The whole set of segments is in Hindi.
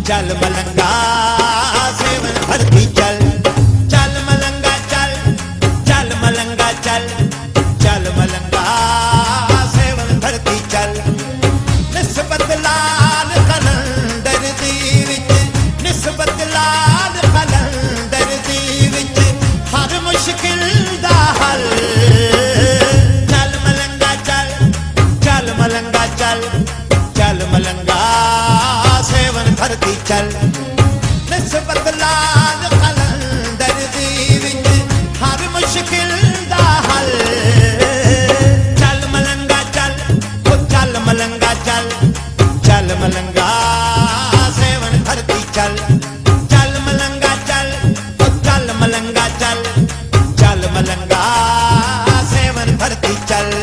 चल मलंगा सेवन भरती चल, चल मलंगा चल, चल मलंगा चल, चल मलंगा सेवन भरती चल। निस्बत लाल कलंदर दी विच, निस्बत लाल कलंदर दी विच हर मुश्किल दा हल। चल मलंगा चल, चल मलंगा चल, चल मलंगा सेवन भरती चल। निस्बत लाल कलंदर दी विच हर मुश्किल दा हल। चल मलंगा चल, ओ चल मलंगा चल, चल मलंगा सेवन भरती चल। चल मलंगा चल, ओ चल मलंगा चल, चल मलंगा सेवन भरती चल।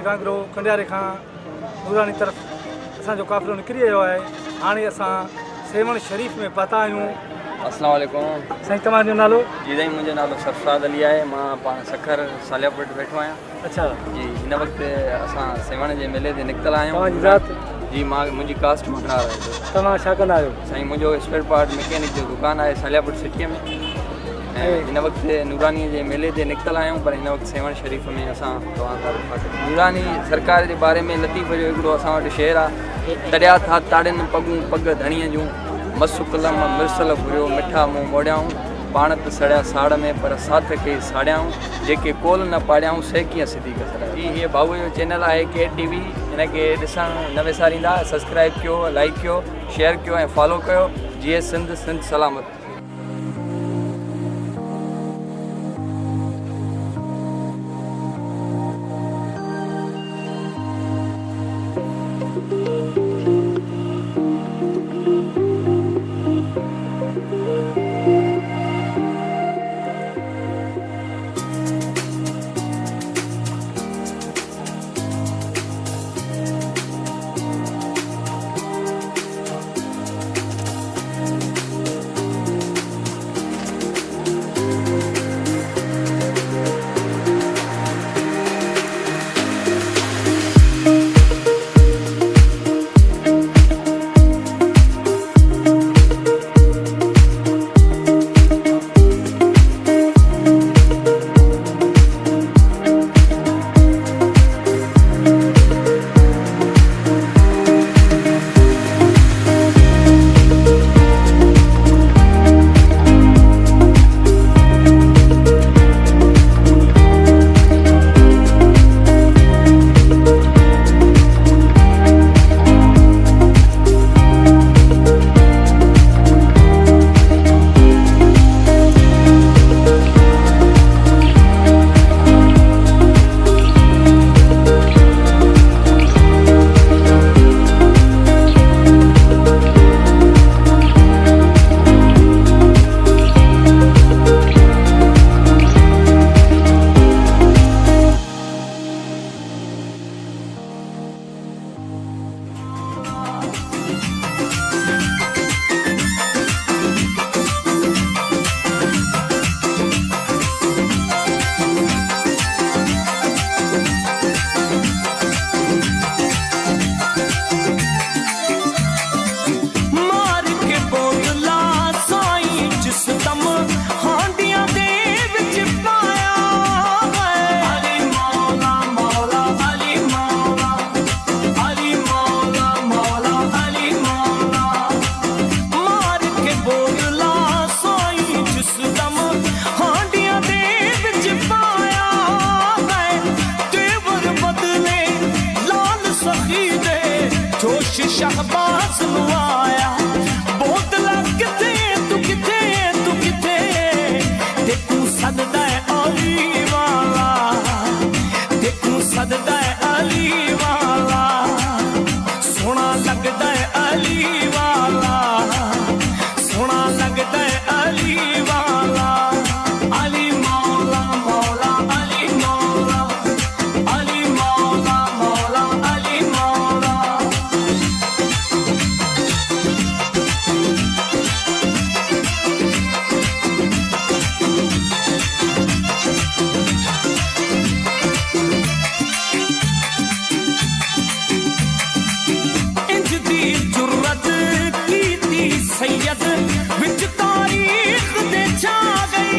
गांगरो कंडियारे खां नूरानी तरफ़ असांजो काफ़िलो निकिरी वियो आहे। हाणे असां सेवण शरीफ़ में पहुता आहियूं। अस्सलाम वालेकुम साईं, तव्हांजो नालो? जी साईं, मुंहिंजो नालो सरफराज़ अली आहे। मां पाण सखर सालियापुर वेठो आहियां। अच्छा जी, हिन वक़्तु असां सेवण जे मेले ते निकितल आहियूं। तव्हांजी ज़ात? जी, मुंहिंजी कास्ट मकनार आहे। तव्हां छा कंदा आहियो? साईं, मुंहिंजो स्पेयर पार्ट मैकेनिक जो दुकानु आहे सालियापुर सिटीअ में। ऐं हिन वक़्तु नूरानी जे मेले ते निकितल आहियूं। पर हिन वक़्तु सेवण शरीफ़ में असां नूरानी सरकार जे बारे में लतीफ़ जो हिकिड़ो असां वटि शेर आहे। तरिया था ताड़ियुनि पगूं पग धणीअ जूं, मसु कुलम मिर्सल घुरियो मिठा मुंहुं मोड़ियाऊं, पाण त सड़िया साड़ में पर साथ खे साड़ियाऊं, जेके कोल न पाड़ियाऊं से कीअं सिधी कसर। हीअ भाऊ जो चैनल आहे KTV, हिनखे ॾिसणु न विसारींदा। सब्सक्राइब कयो, लाइक कयो, शेयर कयो ऐं फॉलो कयो। जीअं सिंध सलामत। शहबाज आया बोतला किथे तू किथे तू किथे देखू सददा अली वाला देखू सददा अली वाला सोना लगदा अली वाला सोना लगदा अली वाला अली मौला मौला अली मौला अली मौला मौला अली मौला। सैयद विच तारीख दे छा गई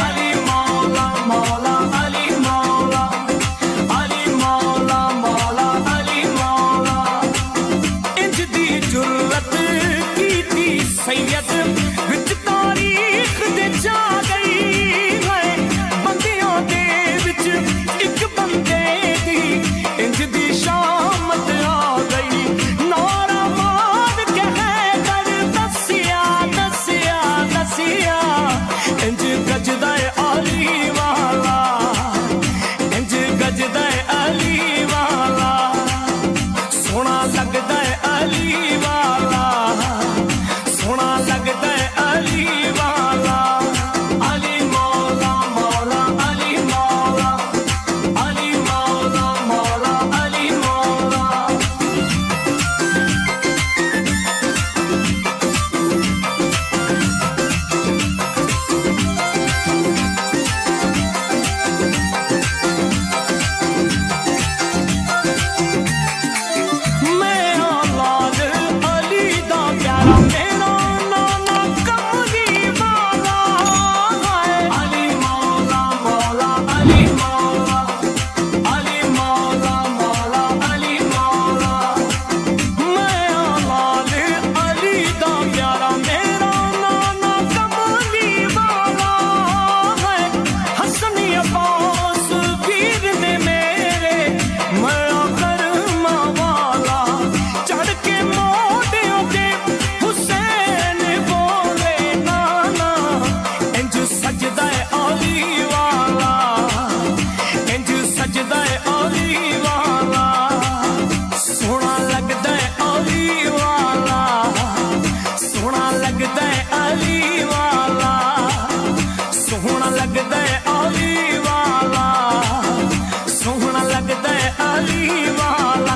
अली मौला मौला अली मौला अली मौला मौला अली मौला इंज दी जुर्रत कीती सैयद विच तारीख दे छा गई बंदियों दे विच एक बंदे दी इंज दी शामत आ गई नारा मार के इंज गजदा अली वाला इंज गजदा अली वाला सोना लगदा अली वाला सोना लगदा अली वाला, सोहना लगदा है अली वाला, सोहना लगदा है अली वाला।